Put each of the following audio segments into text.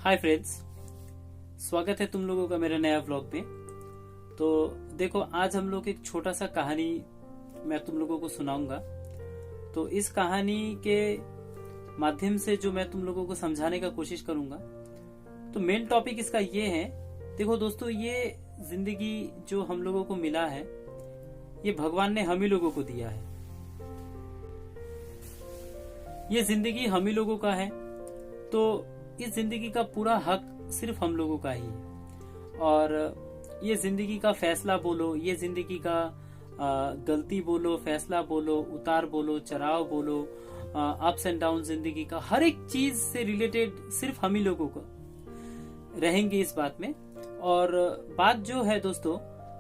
Hi friends, स्वागत है तुम लोगों का मेरे नया व्लॉग पे। तो देखो, आज हम लोग एक छोटा सा कहानी मैं तुम लोगों को सुनाऊंगा। तो इस कहानी के माध्यम से जो मैं तुम लोगों को समझाने का कोशिश करूंगा, तो मेन टॉपिक इसका ये है। देखो दोस्तों, ये जिंदगी जो हम लोगों को मिला है, ये भगवान ने हम ही लोगों को दिया है। ये जिंदगी हम ही लोगों का है, तो इस जिंदगी का पूरा हक सिर्फ हम लोगों का ही है। और ये जिंदगी का फैसला बोलो, ये जिंदगी का गलती बोलो, फैसला बोलो, उतार बोलो, चढ़ाव बोलो, अप्स एंड डाउन, जिंदगी का हर एक चीज से रिलेटेड सिर्फ हम ही लोगों को रहेंगे इस बात में। और बात जो है दोस्तों,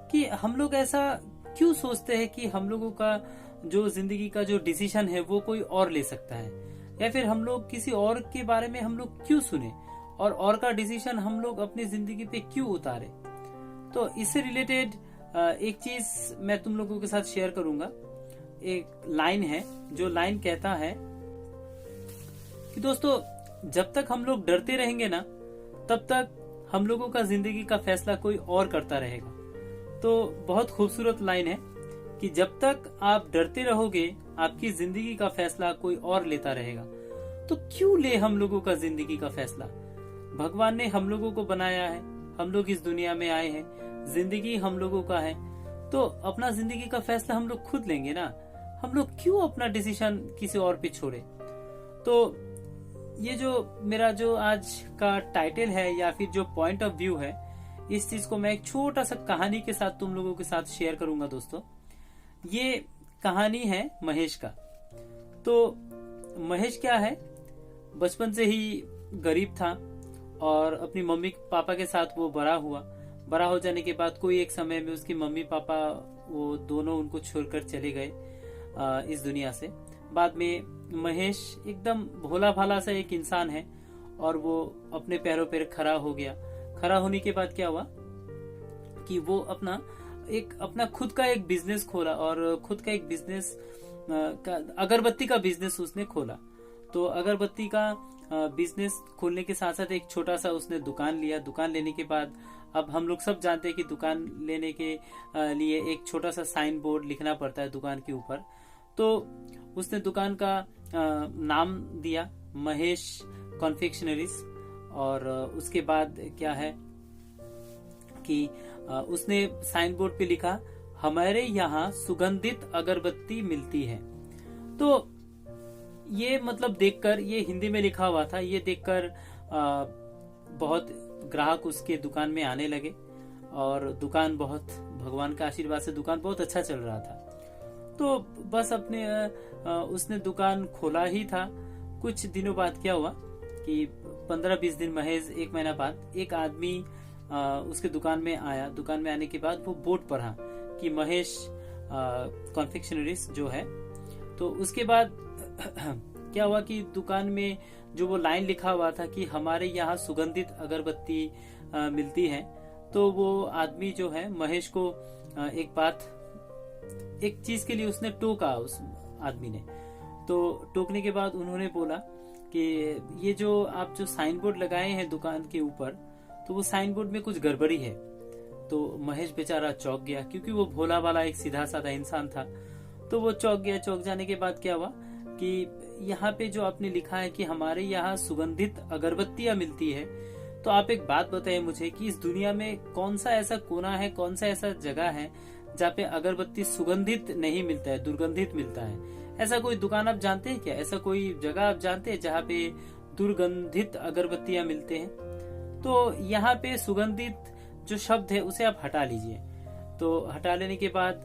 कि हम लोग ऐसा क्यों सोचते हैं कि हम लोगों का जो जिंदगी का जो डिसीजन है वो कोई और ले सकता है, या फिर हम लोग किसी और के बारे में हम लोग क्यों सुने और का डिसीजन हम लोग अपनी जिंदगी पे क्यों उतारे। तो इससे रिलेटेड एक चीज मैं तुम लोगों के साथ शेयर करूंगा। एक लाइन है, जो लाइन कहता है कि दोस्तों, जब तक हम लोग डरते रहेंगे ना, तब तक हम लोगों का जिंदगी का फैसला कोई और करता रहेगा। तो बहुत खूबसूरत लाइन है कि जब तक आप डरते रहोगे, आपकी जिंदगी का फैसला कोई और लेता रहेगा। तो क्यों ले हम लोगों का जिंदगी का फैसला? भगवान ने हम लोगों को बनाया है, हम लोग इस दुनिया में आए हैं, जिंदगी हम लोगों का है, तो अपना जिंदगी का फैसला हम लोग खुद लेंगे ना। हम लोग क्यों अपना डिसीजन किसी और पे छोड़े? तो ये जो मेरा जो आज का टाइटल है या फिर जो पॉइंट ऑफ व्यू है, इस चीज को मैं एक छोटा सा कहानी के साथ तुम लोगों के साथ शेयर करूंगा दोस्तों। ये कहानी है महेश का। तो महेश क्या है, बचपन से ही गरीब था और अपनी मम्मी पापा के साथ वो बड़ा हुआ। बड़ा हो जाने के बाद कोई एक समय में उसकी मम्मी पापा वो दोनों उनको छोड़कर चले गए इस दुनिया से। बाद में महेश एकदम भोला भाला सा एक इंसान है और वो अपने पैरों पर खड़ा हो गया। खड़ा होने के बाद क्या हुआ कि वो अपना खुद का एक बिजनेस खोला, और खुद का एक बिजनेस अगरबत्ती का बिजनेस उसने खोला। तो अगरबत्ती का बिजनेस खोलने के साथ साथ एक छोटा सा उसने दुकान लिया। दुकान लेने के बाद अब हम लोग सब जानते हैं कि दुकान लेने के लिए एक छोटा सा साइन बोर्ड लिखना पड़ता है दुकान के ऊपर। तो उसने दुकान का नाम दिया महेश कॉन्फेक्शनरीज। और उसके बाद क्या है कि उसने साइन बोर्ड पे लिखा, हमारे यहाँ सुगंधित अगरबत्ती मिलती है। तो ये मतलब देखकर, ये हिंदी में लिखा हुआ था, ये देखकर बहुत ग्राहक उसके दुकान में आने लगे और दुकान बहुत, भगवान का आशीर्वाद से दुकान बहुत अच्छा चल रहा था। तो बस उसने दुकान खोला ही था। कुछ दिनों बाद क्या हुआ कि 15-20 दिन, महज 1 महीना बाद एक आदमी उसके दुकान में आया। दुकान में आने के बाद वो बोर्ड पढ़ा कि महेश कॉन्फेक्शनरीज जो है। तो उसके बाद क्या हुआ कि दुकान में जो वो लाइन लिखा हुआ था कि हमारे यहाँ सुगंधित अगरबत्ती मिलती है, तो वो आदमी जो है महेश को एक चीज के लिए उसने टोका, उस आदमी ने। तो टोकने के बाद उन्होंने बोला कि ये जो आप जो साइन बोर्ड लगाए हैं दुकान के ऊपर, तो वो साइन बोर्ड में कुछ गड़बड़ी है। तो महेश बेचारा चौंक गया, क्योंकि वो भोला वाला एक सीधा साधा इंसान था। तो वो चौंक गया। चौंक जाने के बाद क्या हुआ कि यहाँ पे जो आपने लिखा है कि हमारे यहाँ सुगंधित अगरबत्तियां मिलती है, तो आप एक बात बताइए मुझे कि इस दुनिया में कौन सा ऐसा कोना है, कौन सा ऐसा जगह है जहाँ पे अगरबत्ती सुगंधित नहीं मिलता है, दुर्गंधित मिलता है? ऐसा कोई दुकान आप जानते हैं क्या? ऐसा कोई जगह आप जानते हैं जहाँ पे दुर्गंधित अगरबत्तियां मिलते हैं? तो यहाँ पे सुगंधित जो शब्द है उसे आप हटा लीजिए। तो हटा लेने के बाद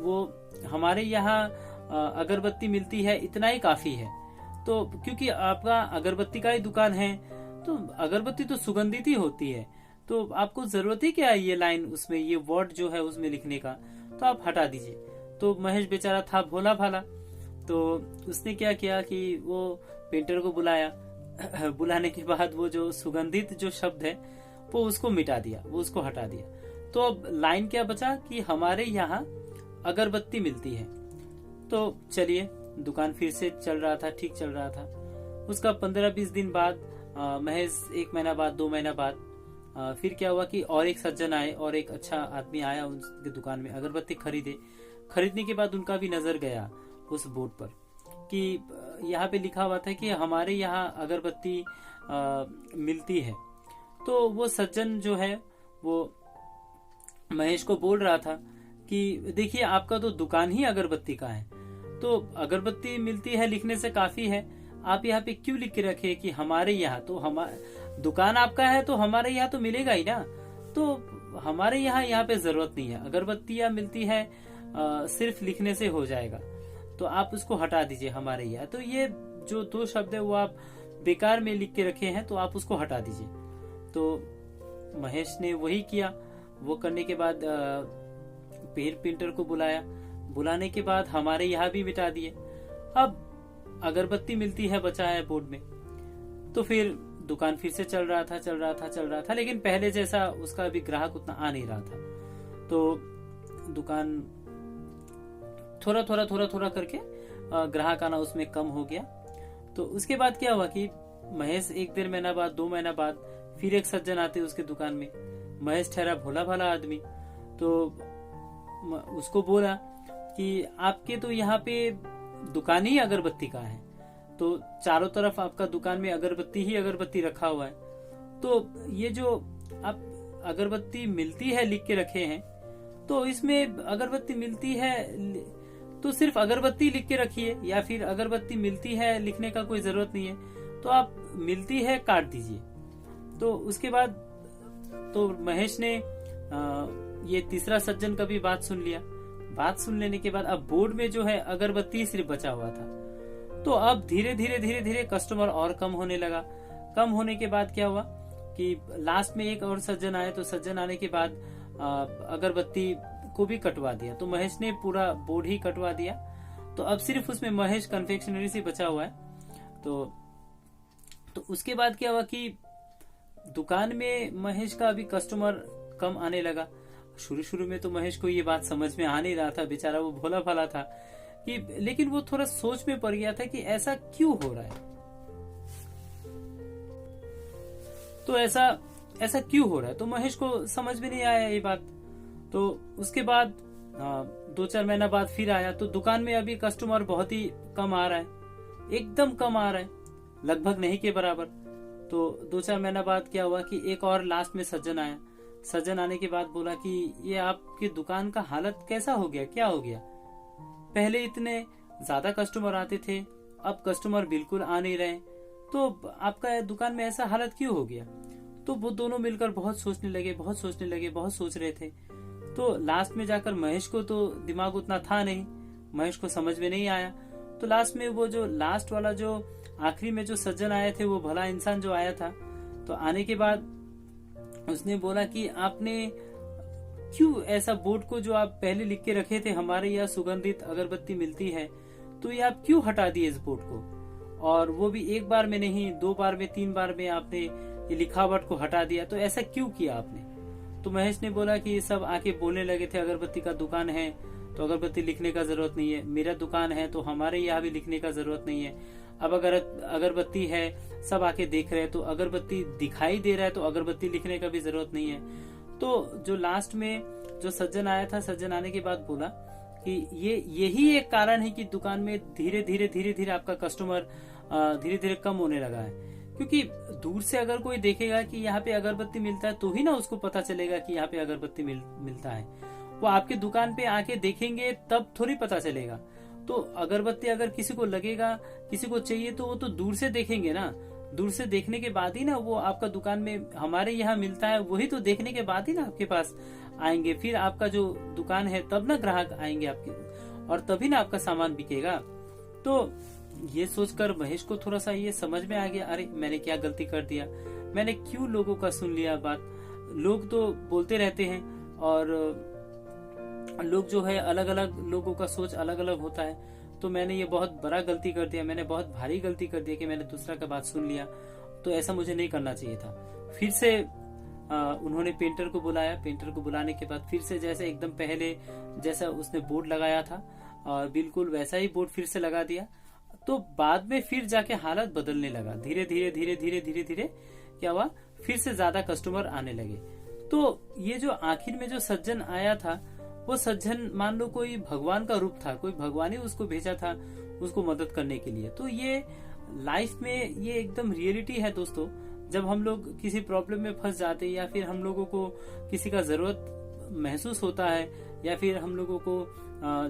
वो हमारे यहाँ अगरबत्ती मिलती है, इतना ही काफी है। तो क्योंकि आपका अगरबत्ती का ही दुकान है, तो अगरबत्ती तो सुगंधित ही होती है, तो आपको जरूरत ही क्या है ये लाइन, उसमें ये वर्ड जो है उसमें लिखने का? तो आप हटा दीजिए। तो महेश बेचारा था भोला भाला। तो उसने क्या किया कि वो पेंटर को बुलाया। बुलाने के बाद वो जो सुगंधित जो शब्द है वो उसको मिटा दिया, वो उसको हटा दिया। तो अब लाइन क्या बचा कि हमारे यहाँ अगरबत्ती मिलती है। तो चलिए, दुकान फिर से चल रहा था, ठीक चल रहा था। उसका 15-20 दिन बाद महज 1 महीना बाद, 2 महीना बाद फिर क्या हुआ कि और एक सज्जन आए और एक अच्छा आदमी आया उनकी दुकान में, अगरबत्ती खरीदने के बाद उनका भी नजर गया उस बोर्ड पर कि यहाँ पे लिखा हुआ था कि हमारे यहाँ अगरबत्ती मिलती है। तो वो सज्जन जो है वो महेश को बोल रहा था कि देखिए आपका तो दुकान ही अगरबत्ती का है, तो अगरबत्ती मिलती है लिखने से काफी है, आप यहाँ पे क्यों लिख के रखे कि हमारे यहाँ, तो दुकान आपका है तो हमारे यहाँ तो मिलेगा ही ना, तो हमारे यहाँ पे जरूरत नहीं है, अगरबत्तियां मिलती है सिर्फ लिखने से हो जाएगा, तो आप उसको हटा दीजिए हमारे यहाँ। तो ये जो 2 शब्द है वो आप बेकार में लिख के रखे हैं, तो आप उसको हटा दीजिए। तो महेश ने वही किया। वो करने के बाद पेंटर को बुलाया, बुलाने के बाद हमारे यहाँ भी मिटा दिए। अब अगरबत्ती मिलती है बचा है बोर्ड में, तो फिर दुकान फिर से चल रहा था, लेकिन पहले जैसा उसका अभी ग्राहक उतना आ नहीं रहा था। तो दुकान थोड़ा करके ग्राहक आना उसमें कम हो गया। तो उसके बाद क्या हुआ कि महेश 1 महीना बाद, 2 महीना बाद फिर एक सज्जन आते उसके दुकान में। महेश ठहरा भोला भाला आदमी, तो उसको बोला कि आपके तो यहाँ पे दुकान ही अगरबत्ती का है, तो चारों तरफ आपका दुकान में अगरबत्ती ही अगरबत्ती रखा हुआ है, तो ये जो आप अगरबत्ती मिलती है लिख के रखे हैं, तो इसमें अगरबत्ती मिलती है तो सिर्फ अगरबत्ती लिख के रखिए, या फिर अगरबत्ती मिलती है लिखने का कोई जरूरत नहीं है, तो आप मिलती है काट दीजिए। तो उसके बाद तो महेश ने ये तीसरा सज्जन का भी बात सुन लिया। बात सुन लेने के बाद अब बोर्ड में जो है अगरबत्ती सिर्फ बचा हुआ था। तो अब धीरे धीरे कस्टमर और कम होने लगा। कम होने के बाद क्या हुआ कि लास्ट में एक और सज्जन आए, तो सज्जन आने के बाद अगरबत्ती को भी कटवा दिया। तो महेश ने पूरा बोर्ड ही कटवा दिया। तो अब सिर्फ उसमें महेश कन्फेक्शनरी से बचा हुआ है। तो उसके बाद क्या हुआ कि दुकान में महेश का अभी कस्टमर कम आने लगा। शुरू में तो महेश को ये बात समझ में आ नहीं रहा था, बेचारा वो भोला भाला था कि, लेकिन वो थोड़ा सोच में पड़ गया था कि ऐसा क्यों हो रहा है, तो ऐसा क्यों हो रहा है। तो महेश को समझ में नहीं आया ये बात। तो उसके बाद 2-4 महीना बाद फिर आया, तो दुकान में अभी कस्टमर बहुत ही कम आ रहा है, एकदम कम आ रहा है, लगभग नहीं के बराबर। तो 2-4 महीना बाद क्या हुआ कि एक और लास्ट में सज्जन आया। सज्जन आने के बाद बोला कि ये आपकी दुकान का हालत कैसा हो गया, क्या हो गया, पहले इतने ज्यादा कस्टमर आते थे, अब कस्टमर बिल्कुल आ नहीं रहे, तो आपका दुकान में ऐसा हालत क्यों हो गया। तो वो दोनों मिलकर बहुत सोचने लगे, बहुत सोच रहे थे। तो लास्ट में जाकर महेश को तो दिमाग उतना था नहीं, महेश को समझ में नहीं आया। तो लास्ट में वो जो लास्ट वाला जो आखिरी में जो सज्जन आए थे, वो भला इंसान जो आया था, तो आने के बाद उसने बोला कि आपने क्यों ऐसा बोर्ड को जो आप पहले लिख के रखे थे हमारे यहाँ सुगंधित अगरबत्ती मिलती है, तो ये आप क्यों हटा दिए इस बोर्ड को, और वो भी 1 बार में नहीं, 2 बार में, 3 बार में आपने ये लिखावट को हटा दिया, तो ऐसा क्यों किया आपने। तो महेश ने बोला कि ये सब आके बोलने लगे थे अगरबत्ती का दुकान है तो अगरबत्ती लिखने का जरूरत नहीं है, मेरा दुकान है तो हमारे यहाँ भी लिखने का जरूरत नहीं है, अब अगर अगरबत्ती है सब आके देख रहे हैं, तो अगरबत्ती दिखाई दे रहा है तो अगरबत्ती लिखने का भी जरूरत नहीं है। तो जो लास्ट में जो सज्जन आया था, सज्जन आने के बाद बोला कि यही एक कारण है कि दुकान में धीरे धीरे आपका कस्टमर धीरे धीरे कम होने लगा है, क्योंकि दूर से अगर कोई देखेगा कि यहाँ पे अगरबत्ती मिलता है तो ही ना उसको पता चलेगा कि यहाँ पे अगरबत्ती मिलता है। वो आपके दुकान पे आके देखेंगे तब थोड़ी पता चलेगा। तो अगरबत्ती अगर किसी को लगेगा, किसी को चाहिए, तो वो तो दूर से देखेंगे ना, दूर से देखने के बाद ही ना वो आपका दुकान में हमारे यहाँ मिलता है, वही तो देखने के बाद ही ना आपके पास आएंगे, फिर आपका जो दुकान है तब ना ग्राहक आएंगे आपके, और तभी ना आपका सामान बिकेगा। तो ये सोचकर महेश को थोड़ा सा ये समझ में आ गया, अरे मैंने क्या गलती कर दिया, मैंने क्यों लोगों का सुन लिया बात। लोग तो बोलते रहते हैं और लोग जो है अलग अलग लोगों का सोच अलग अलग होता है, तो मैंने ये बहुत बड़ा गलती कर दिया, मैंने बहुत भारी गलती कर दिया कि मैंने दूसरा का बात सुन लिया, तो ऐसा मुझे नहीं करना चाहिए था। फिर से उन्होंने पेंटर को बुलाया। पेंटर को बुलाने के बाद फिर से जैसे एकदम पहले जैसा उसने बोर्ड लगाया था और बिल्कुल वैसा ही बोर्ड फिर से लगा दिया। तो बाद में फिर जाके हालत बदलने लगा। धीरे धीरे धीरे धीरे धीरे धीरे क्या हुआ, फिर से ज्यादा कस्टमर आने लगे। तो ये जो आखिर में जो सज्जन आया था, वो सज्जन मान लो कोई भगवान का रूप था, कोई भगवान ही उसको भेजा था उसको मदद करने के लिए। तो ये लाइफ में ये एकदम रियलिटी है दोस्तों। जब हम लोग किसी प्रॉब्लम में फंस जाते हैं या फिर हम लोगों को किसी का जरूरत महसूस होता है या फिर हम लोगों को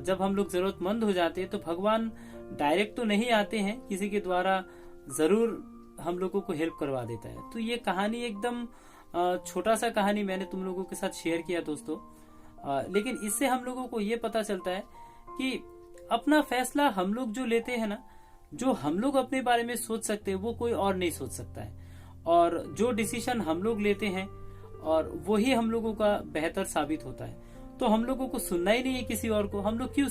जब हम लोग जरूरतमंद हो जाते हैं, तो भगवान डायरेक्ट तो नहीं आते हैं, किसी के द्वारा जरूर हम लोगों को हेल्प करवा देता है। तो ये कहानी एकदम छोटा सा कहानी मैंने तुम लोगों के साथ शेयर किया दोस्तों, लेकिन इससे हम लोगों को ये पता चलता है कि अपना फैसला हम लोग जो लेते हैं ना, जो हम लोग अपने बारे में सोच सकते हैं वो कोई और नहीं सोच सकता है। और जो डिसीजन हम लोग लेते हैं और वही हम लोगों का बेहतर साबित होता है। तो हम लोगों को सुनना ही नहीं है किसी और को। हम लोग क्यों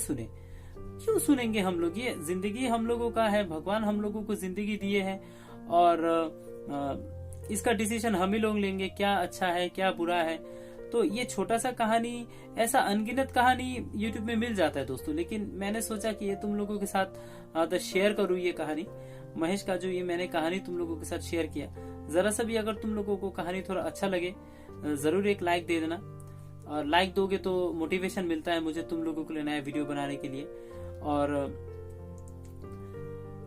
सुनेंगे हम लोग? ये जिंदगी हम लोगों का है, भगवान हम लोगों को जिंदगी दिए है और इसका डिसीजन हम ही लोग लेंगे, क्या अच्छा है क्या बुरा है। तो ये छोटा सा कहानी, ऐसा अनगिनत कहानी YouTube में मिल जाता है दोस्तों, लेकिन मैंने सोचा कि ये तुम लोगों के साथ शेयर करूँ ये कहानी। महेश का जो ये मैंने कहानी तुम लोगों के साथ शेयर किया, जरा सा भी अगर तुम लोगों को कहानी थोड़ा अच्छा लगे जरूर एक लाइक दे देना। और लाइक दोगे तो मोटिवेशन मिलता है मुझे तुम लोगों के लिए नया वीडियो बनाने के लिए। और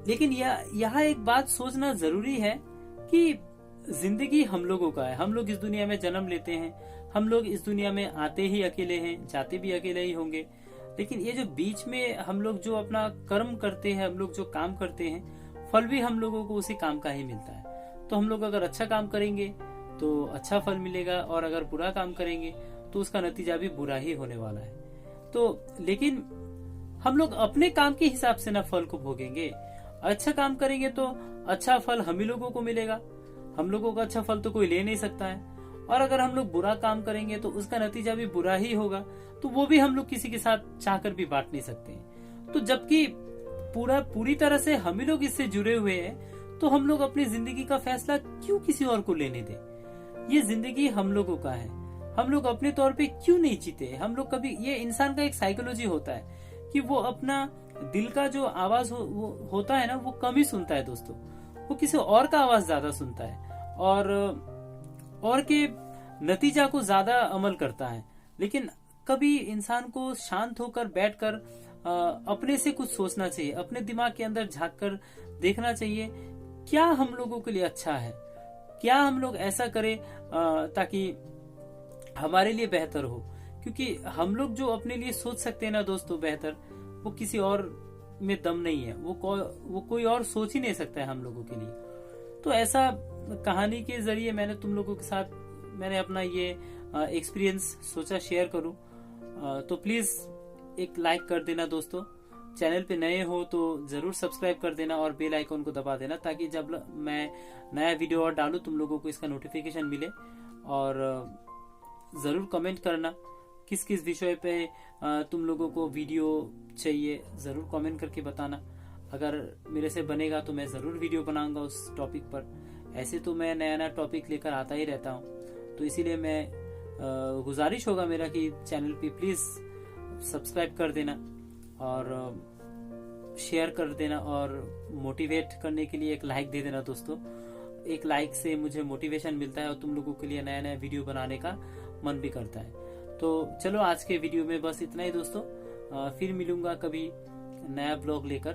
लेकिन यहाँ एक बात सोचना जरूरी है कि जिंदगी हम लोगों का है। हम लोग इस दुनिया में जन्म लेते हैं, हम लोग इस दुनिया में आते ही अकेले हैं, जाते भी अकेले ही होंगे। लेकिन ये जो बीच में हम लोग जो अपना कर्म करते हैं, हम लोग जो काम करते हैं, फल भी हम लोगों को उसी काम का ही मिलता है। तो हम लोग अगर अच्छा काम करेंगे तो अच्छा फल मिलेगा, और अगर बुरा काम करेंगे तो उसका नतीजा भी बुरा ही होने वाला है। तो लेकिन हम लोग अपने काम के हिसाब से ना फल को भोगेंगे। अच्छा काम करेंगे तो अच्छा फल हम ही लोगों को मिलेगा, हम लोगों का अच्छा फल तो कोई ले नहीं सकता है। और अगर हम लोग बुरा काम करेंगे तो उसका नतीजा भी बुरा ही होगा, तो वो भी हम लोग किसी के साथ चाहकर भी बांट नहीं सकते हैं। तो जबकि पूरी तरह से हम ही लोग इससे जुड़े हुए हैं, तो हम लोग अपनी जिंदगी का फैसला क्यों किसी और को लेने दें? ये जिंदगी हम लोगों का है, हम लोग अपने तौर पे क्यों नहीं जीते? हम लोग कभी, ये इंसान का एक साइकोलॉजी होता है कि वो अपना दिल का जो आवाज होता है ना, वो कम ही सुनता है दोस्तों। वो किसी और का आवाज ज्यादा सुनता है और के नतीजा को ज्यादा अमल करता है। लेकिन कभी इंसान को शांत होकर बैठकर अपने से कुछ सोचना चाहिए, अपने दिमाग के अंदर झांक कर देखना चाहिए क्या हम लोगों के लिए अच्छा है, क्या हम लोग ऐसा करें ताकि हमारे लिए बेहतर हो। क्योंकि हम लोग जो अपने लिए सोच सकते हैं ना दोस्तों बेहतर, वो किसी और में दम नहीं है, वो कोई और सोच ही नहीं सकता है हम लोगों के लिए। तो ऐसा कहानी के जरिए मैंने तुम लोगों के साथ मैंने अपना ये एक्सपीरियंस सोचा शेयर करूं। तो प्लीज एक लाइक कर देना दोस्तों, चैनल पे नए हो तो जरूर सब्सक्राइब कर देना और बेल आइकन को दबा देना, ताकि जब मैं नया वीडियो और डालूं तुम लोगों को इसका नोटिफिकेशन मिले। और जरूर कमेंट करना किस किस विषय पे तुम लोगों को वीडियो चाहिए, जरूर कमेंट करके बताना। अगर मेरे से बनेगा तो मैं जरूर वीडियो बनाऊंगा उस टॉपिक पर। ऐसे तो मैं नया नया टॉपिक लेकर आता ही रहता हूँ, तो इसीलिए मैं गुजारिश होगा मेरा कि चैनल पे प्लीज सब्सक्राइब कर देना और शेयर कर देना, और मोटिवेट करने के लिए एक लाइक दे देना दोस्तों। एक लाइक से मुझे मोटिवेशन मिलता है और तुम लोगों के लिए नया नया वीडियो बनाने का मन भी करता है। तो चलो आज के वीडियो में बस इतना ही दोस्तों, फिर मिलूंगा कभी नया ब्लॉग लेकर।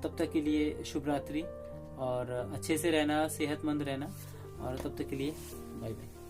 तब तक के लिए शुभ रात्रि और अच्छे से रहना, सेहतमंद रहना, और तब तक के लिए बाय बाय।